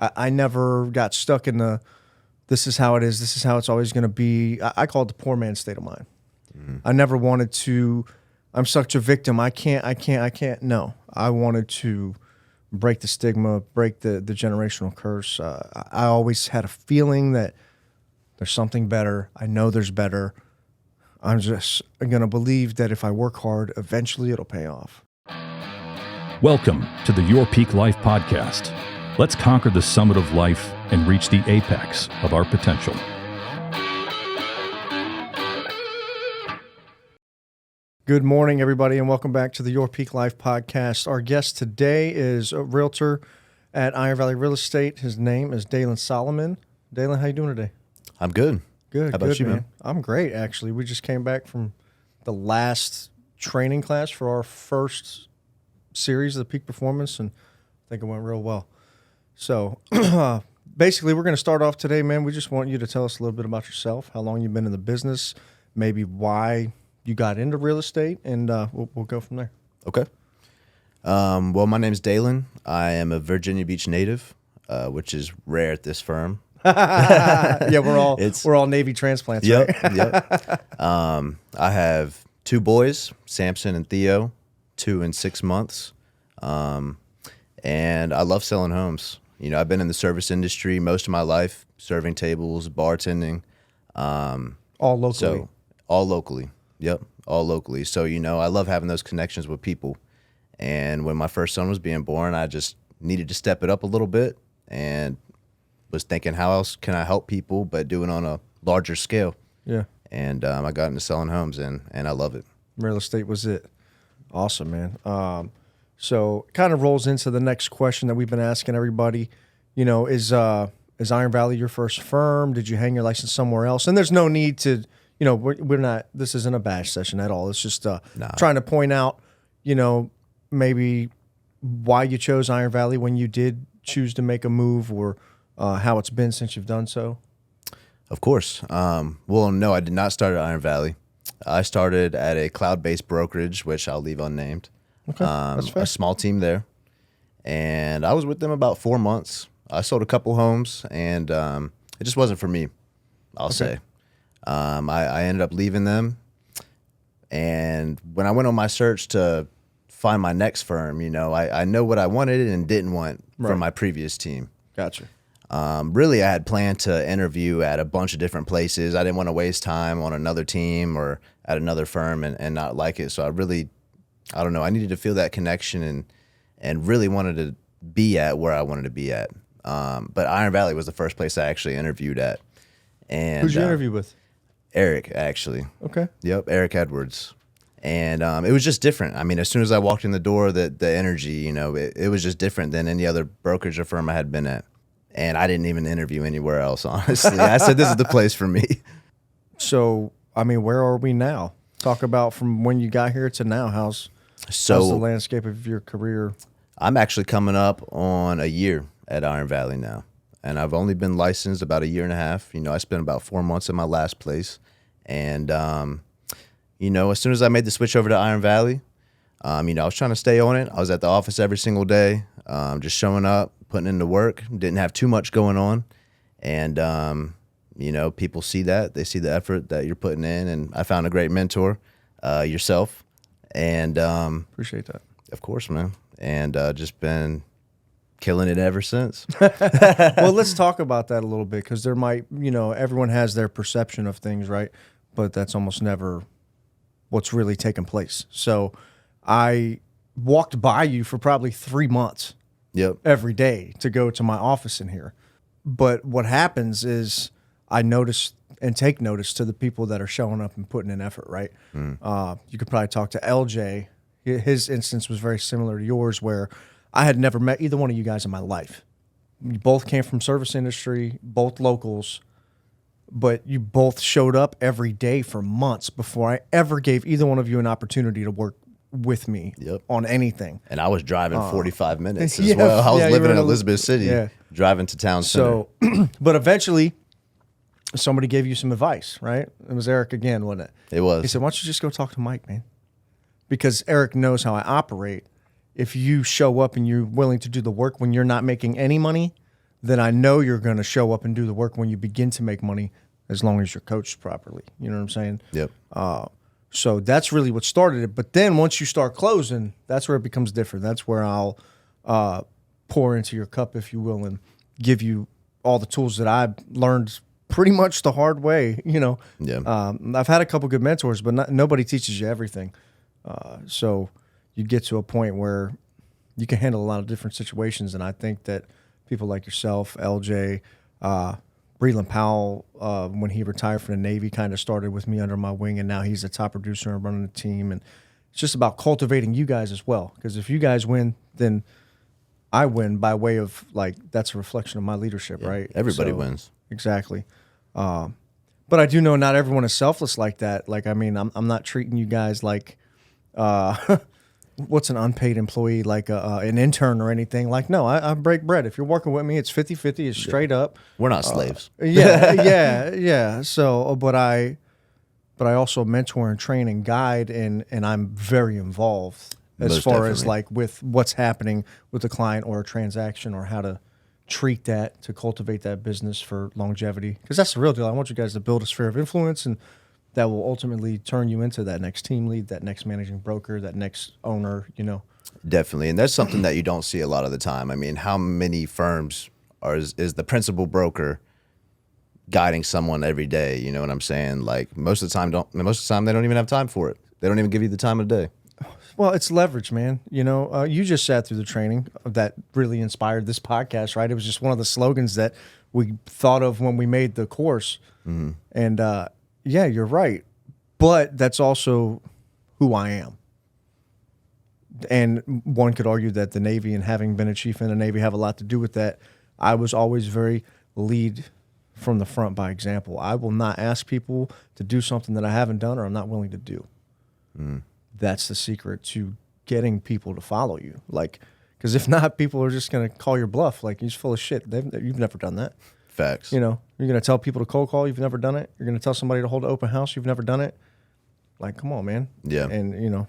I never got stuck in this is how it is, this is how it's always going to be. I call it the poor man's state of mind. I never wanted to, I'm such a victim, I can't. No, I wanted to break the stigma, break the generational curse. I always had a feeling that there's something better. I know there's better. I'm just going to believe that if I work hard, eventually it'll pay off. Welcome to the Your Peak Life podcast. Let's conquer the summit of life and reach the apex of our potential. Good morning, everybody, and welcome back to the Your Peak Life podcast. Our guest today is a realtor at Iron Valley Real Estate. His name is Daelin Soliman. Daelin, how you doing today? I'm good. Good. How about you, man? I'm great, actually. We just came back from the last training class for our first series of the Peak Performance, and I think it went real well. So basically, we're going to start off today, man. We just want you to tell us a little bit about yourself, how long you've been in the business, maybe why you got into real estate, and we'll go from there. Okay. Well, my name's Daelin. I am a Virginia Beach native, which is rare at this firm. Yeah, we're all Navy transplants, Yep, right? yep. I have two boys, Samson and Theo, 2 and 6 months. And I love selling homes. You know, I've been in the service industry most of my life, serving tables, bartending. All locally. So, all locally. Yep, all locally. So, you know, I love having those connections with people. And when my first son was being born, I just needed to step it up a little bit and was thinking, how else can I help people, but do it on a larger scale? Yeah. And I got into selling homes, and I love it. Real estate was it. Awesome, man. So kind of rolls into the next question that we've been asking everybody. You know, is Iron Valley your first firm? Did you hang your license somewhere else? And there's no need to, you know, we're not, this isn't a bash session at all. It's just trying to point out, you know, maybe why you chose Iron Valley when you did choose to make a move, or how it's been since you've done so. Of course. Well, no, I did not start at Iron Valley. I started at a cloud-based brokerage, which I'll leave unnamed. Okay, that's fair. A small team there. And I was with them about 4 months. I sold a couple homes, and it just wasn't for me, I'll say. I ended up leaving them. And when I went on my search to find my next firm, you know, I know what I wanted and didn't want from my previous team. Gotcha. Really, I had planned to interview at a bunch of different places. I didn't want to waste time on another team or at another firm and not like it. So I don't know, I needed to feel that connection and really wanted to be at where I wanted to be at. But Iron Valley was the first place I actually interviewed at. And Who'd you interview with? Eric, actually. Okay. Yep, Eric Edwards. And it was just different. I mean, as soon as I walked in the door, the energy, you know, it was just different than any other brokerage or firm I had been at. And I didn't even interview anywhere else, honestly. I said, this is the place for me. So, I mean, where are we now? Talk about from when you got here to now. How's the landscape of your career? I'm actually coming up on a year at Iron Valley now. And I've only been licensed about a year and a half. You know, I spent about 4 months in my last place. And, you know, as soon as I made the switch over to Iron Valley, you know, I was trying to stay on it. I was at the office every single day, just showing up, putting in the work. Didn't have too much going on. And, you know, people see that. They see the effort that you're putting in. And I found a great mentor, yourself. And Appreciate that. Of course, man. And just been killing it ever since. Well, let's talk about that a little bit, because there might, you know, everyone has their perception of things, right? But that's almost never what's really taking place. So I walked by you for probably 3 months. Yep. Every day to go to my office in here. But what happens is I notice and take notice to the people that are showing up and putting in effort, right? You could probably talk to LJ. His instance was very similar to yours, where I had never met either one of you guys in my life. You both came from service industry, both locals, but you both showed up every day for months before I ever gave either one of you an opportunity to work with me on anything. And I was driving 45 minutes as well. I was living in Elizabeth City, driving to town center. So, but eventually somebody gave you some advice, right? It was Eric again, wasn't it? It was. He said, why don't you just go talk to Mike, man? Because Eric knows how I operate. If you show up and you're willing to do the work when you're not making any money, then I know you're going to show up and do the work when you begin to make money, as long as you're coached properly. You know what I'm saying? Yep. So that's really what started it. But then once you start closing, that's where it becomes different. That's where I'll pour into your cup, if you will, and give you all the tools that I've learned pretty much the hard way. You know, I've had a couple good mentors, but nobody teaches you everything. So you get to a point where you can handle a lot of different situations. And I think that people like yourself, LJ, Breland Powell, when he retired from the Navy, kind of started with me under my wing, and now he's a top producer and running the team. And it's just about cultivating you guys as well, because if you guys win, then I win by way of, like, that's a reflection of my leadership, right? Everybody wins. Exactly. But I do know not everyone is selfless like that. Like, I mean, I'm not treating you guys like what's an unpaid employee, like an intern or anything. Like, no, I break bread. If you're working with me, it's 50-50. It's straight up. We're not slaves. Yeah. So, but I also mentor and train and guide, and I'm very involved as Most far definitely. as like with what's happening with a client or a transaction, or how to treat that to cultivate that business for longevity. Because that's the real deal. I want you guys to build a sphere of influence, and that will ultimately turn you into that next team lead, that next managing broker, that next owner, you know. Definitely. And that's something that you don't see a lot of the time. I mean, how many firms is the principal broker guiding someone every day? You know what I'm saying? Like, most of the time they don't even have time for it. They don't even give you the time of day. Well, it's leverage, man. You know, you just sat through the training that really inspired this podcast, right? It was just one of the slogans that we thought of when we made the course. Mm-hmm. And yeah, you're right. But that's also who I am. And one could argue that the Navy and having been a chief in the Navy have a lot to do with that. I was always very lead from the front by example. I will not ask people to do something that I haven't done or I'm not willing to do. Mm. That's the secret to getting people to follow you. Like, because if not, people are just going to call your bluff. Like, you're just full of shit. You've never done that. Facts. You know, you're going to tell people to cold call. You've never done it. You're going to tell somebody to hold an open house. You've never done it. Like, come on, man. Yeah. And, you know,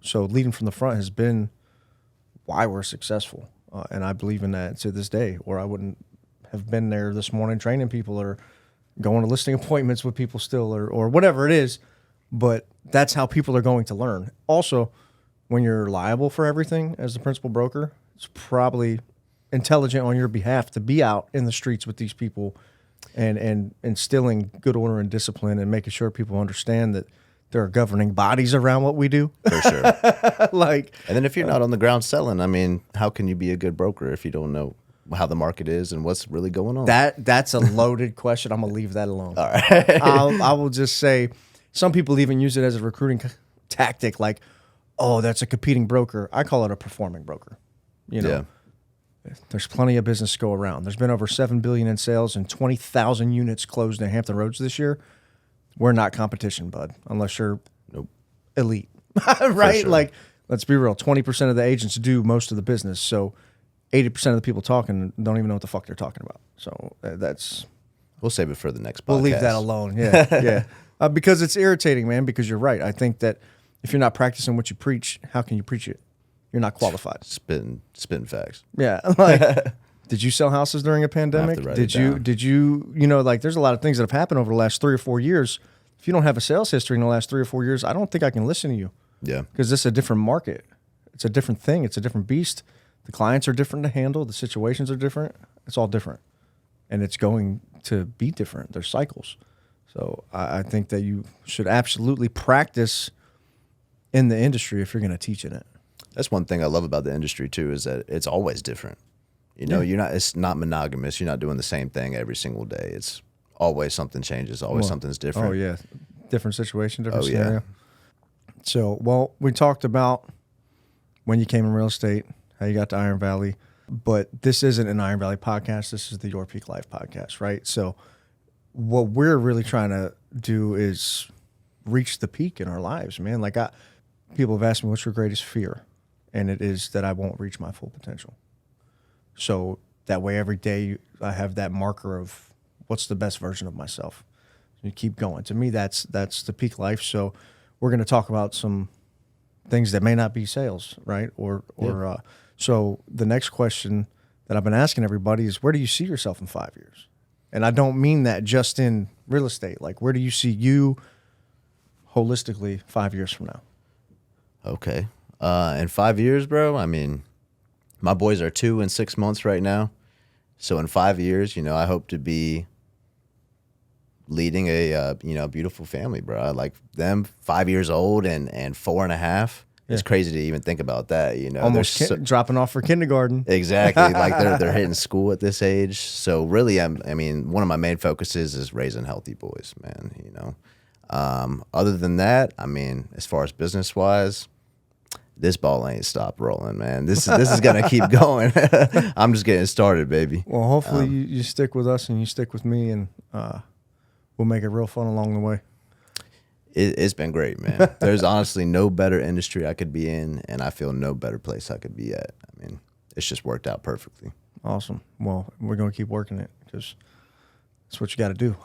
so leading from the front has been why we're successful. And I believe in that to this day, or I wouldn't have been there this morning training people or going to listing appointments with people still, or whatever it is. But that's how people are going to learn. Also, when you're liable for everything as the principal broker, it's probably intelligent on your behalf to be out in the streets with these people and instilling good order and discipline and making sure people understand that there are governing bodies around what we do. For sure. Like, and then if you're not on the ground selling, I mean, how can you be a good broker if you don't know how the market is and what's really going on? That's a loaded question. I'm going to leave that alone. All right. I will just say, some people even use it as a recruiting tactic, like, oh, that's a competing broker. I call it a performing broker. You know, There's plenty of business to go around. There's been over $7 billion in sales and 20,000 units closed in Hampton Roads this year. We're not competition, bud, unless you're elite, right? Sure. Like, let's be real. 20% of the agents do most of the business. So 80% of the people talking don't even know what the fuck they're talking about. So that's... We'll save it for the next podcast. We'll leave that alone. Yeah. Because it's irritating, man, because you're right. I think that if you're not practicing what you preach, how can you preach it? You're not qualified. Spitting facts. Yeah. Like, did you sell houses during a pandemic? Did you, like, there's a lot of things that have happened over the last 3 or 4 years. If you don't have a sales history in the last 3 or 4 years, I don't think I can listen to you. Yeah. Because this is a different market. It's a different thing. It's a different beast. The clients are different to handle. The situations are different. It's all different. And it's going to be different. There's cycles. So I think that you should absolutely practice in the industry if you're going to teach in it. That's one thing I love about the industry too, is that it's always different. You know, it's not monogamous. You're not doing the same thing every single day. It's always something changes. Always something's different. Oh yeah. Different situation, different scenario. Yeah. So, well, we talked about when you came in real estate, how you got to Iron Valley, but this isn't an Iron Valley podcast. This is the Your Peak Life podcast, right? So what we're really trying to do is reach the peak in our lives, man. Like, people have asked me, what's your greatest fear? And it is that I won't reach my full potential. So that way every day I have that marker of what's the best version of myself. You keep going. To me, that's the peak life. So we're going to talk about some things that may not be sales, right? So the next question that I've been asking everybody is, where do you see yourself in 5 years? And I don't mean that just in real estate. Like, where do you see you holistically 5 years from now? Okay. In 5 years, bro, I mean, my boys are 2 and 6 months right now. So in 5 years, I hope to be leading a beautiful family, bro. I like them 5 years old and 4.5. It's crazy to even think about that, Almost dropping off for kindergarten. Exactly. Like they're hitting school at this age. So really, one of my main focuses is raising healthy boys, man, Other than that, as far as business wise, this ball ain't stopped rolling, man. This is gonna keep going. I'm just getting started, baby. Well, hopefully you stick with us and you stick with me, and we'll make it real fun along the way. It's been great, man. There's honestly no better industry I could be in, and I feel no better place I could be at. It's just worked out perfectly. Awesome. Well, we're going to keep working it because that's what you got to do.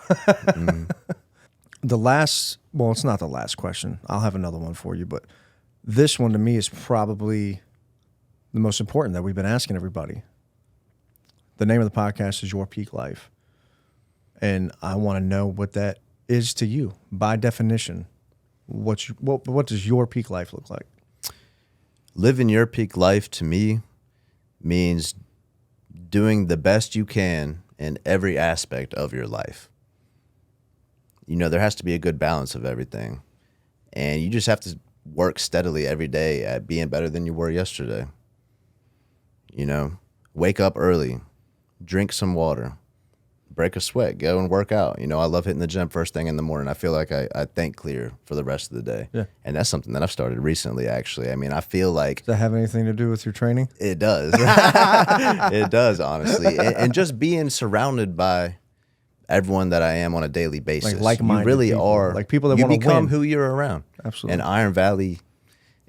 It's not the last question. I'll have another one for you, but this one to me is probably the most important that we've been asking everybody. The name of the podcast is Your Peak Life, and I want to know what that is to you by definition. What does your peak life look like? Living your peak life to me means doing the best you can in every aspect of your life. There has to be a good balance of everything, and you just have to work steadily every day at being better than you were yesterday. Wake up early, drink some water, break a sweat, go and work out. I love hitting the gym first thing in the morning. I feel like I think clear for the rest of the day. Yeah. And that's something that I've started recently, actually. I feel like... Does that have anything to do with your training? It does. It does, honestly. And just being surrounded by everyone that I am on a daily basis. Like-minded you really people. are. Like people that you want to become win. who you're around. Absolutely. And Iron Valley,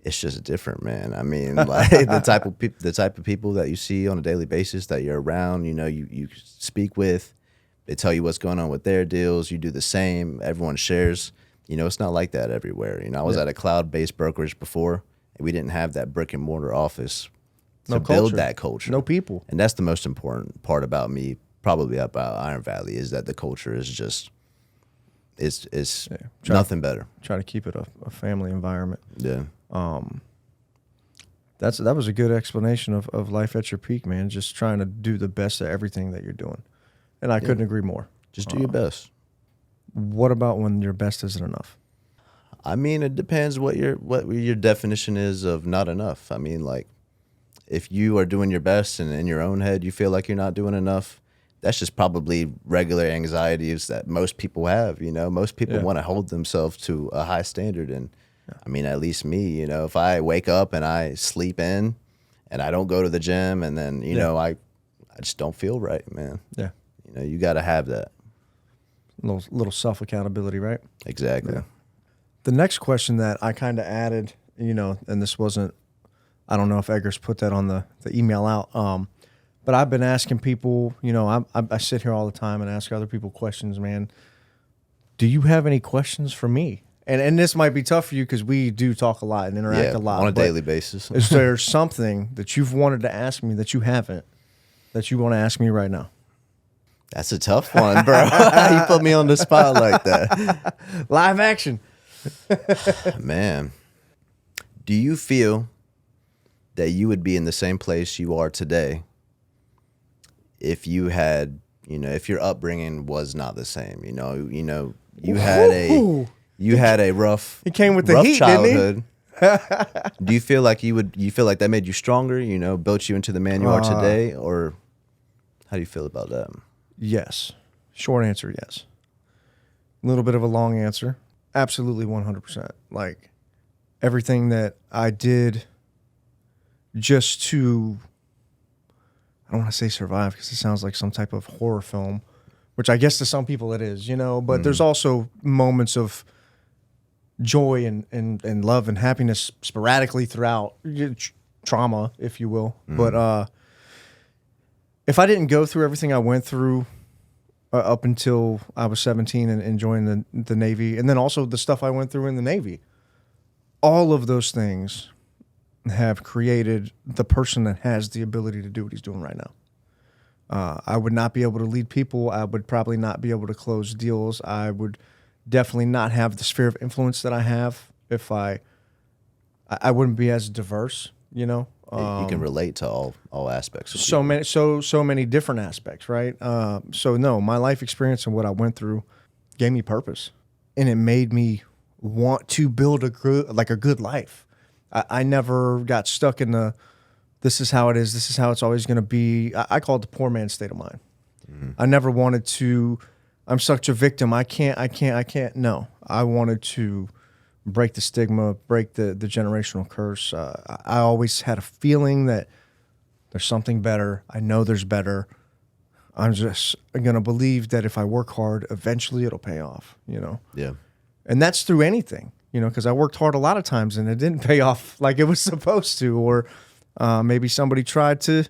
it's just different, man. The type of people that you see on a daily basis that you're around, you speak with. They tell you what's going on with their deals. You do the same. Everyone shares. It's not like that everywhere. I was at a cloud-based brokerage before, and we didn't have that brick and mortar office to build that culture. No people. And that's the most important part about me, probably about Iron Valley, is that the culture is just, it's nothing better. Try to keep it a family environment. Yeah. That was a good explanation of life at your peak, man. Just trying to do the best at everything that you're doing. And I couldn't agree more. Just do your best. What about when your best isn't enough? It depends what your definition is of not enough. If you are doing your best and in your own head you feel like you're not doing enough, that's just probably regular anxieties that most people have. Most people want to hold themselves to a high standard. And at least me, if I wake up and I sleep in and I don't go to the gym and then, I just don't feel right, man. Yeah. You got to have that. Little self-accountability, right? Exactly. Yeah. The next question that I kind of added, and this wasn't, I don't know if Eggers put that on the email out, but I've been asking people, I sit here all the time and ask other people questions, man. Do you have any questions for me? And this might be tough for you because we do talk a lot and interact a lot. On a daily basis. Is there something that you've wanted to ask me that you haven't, that you want to ask me right now? That's a tough one, bro. You put me on the spot like that. Live action. Man, do you feel that you would be in the same place you are today if you had, if your upbringing was not the same? You had a rough, he came with the rough heat, childhood. Do you feel like that made you stronger? Built you into the man you are today, or how do you feel about that? Yes. Short answer, yes. A little bit of a long answer. Absolutely 100%. Like, everything that I did just to, I don't want to say survive because it sounds like some type of horror film, which I guess to some people it is, but there's also moments of joy and love and happiness sporadically throughout trauma, if you will. But if I didn't go through everything I went through up until I was 17 and joined the Navy, and then also the stuff I went through in the Navy, all of those things have created the person that has the ability to do what he's doing right now. I would not be able to lead people. I would probably not be able to close deals. I would definitely not have the sphere of influence that I have if I wouldn't be as diverse, you know. You can relate to all aspects. Of So people. so many different aspects, right? So no, my life experience and what I went through gave me purpose, and it made me want to build a good life. I never got stuck in the this is how it is, this is how it's always going to be. I call it the poor man's state of mind. I never wanted to. I'm such a victim. I can't. No, I wanted to break the stigma, break the generational curse. I always had a feeling that there's something better. I know there's better. I'm just going to believe that if I work hard, eventually it'll pay off, you know? Yeah. And that's through anything, you know, because I worked hard a lot of times and it didn't pay off like it was supposed to, or maybe somebody tried to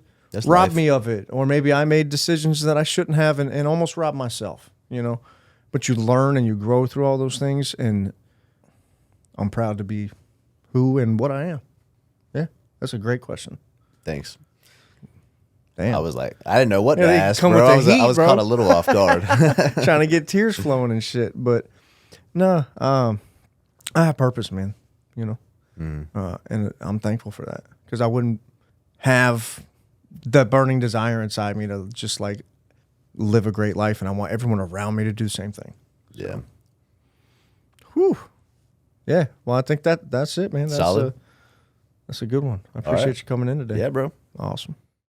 rob me of it, or maybe I made decisions that I shouldn't have and almost robbed myself, you know? But you learn and you grow through all those things, and I'm proud to be who and what I am. Yeah, that's a great question. Thanks. Damn. I was like, I didn't know what to ask, come bro. with the heat, I was bro. caught a little off guard. Trying to get tears flowing and shit. But no, I have purpose, man, you know, and I'm thankful for that, because I wouldn't have the burning desire inside me to just like live a great life, and I want everyone around me to do the same thing. Yeah. Whew. Yeah. Well, I think that's it, man. Solid. That's a good one. I appreciate you coming in today. Yeah, bro. Awesome.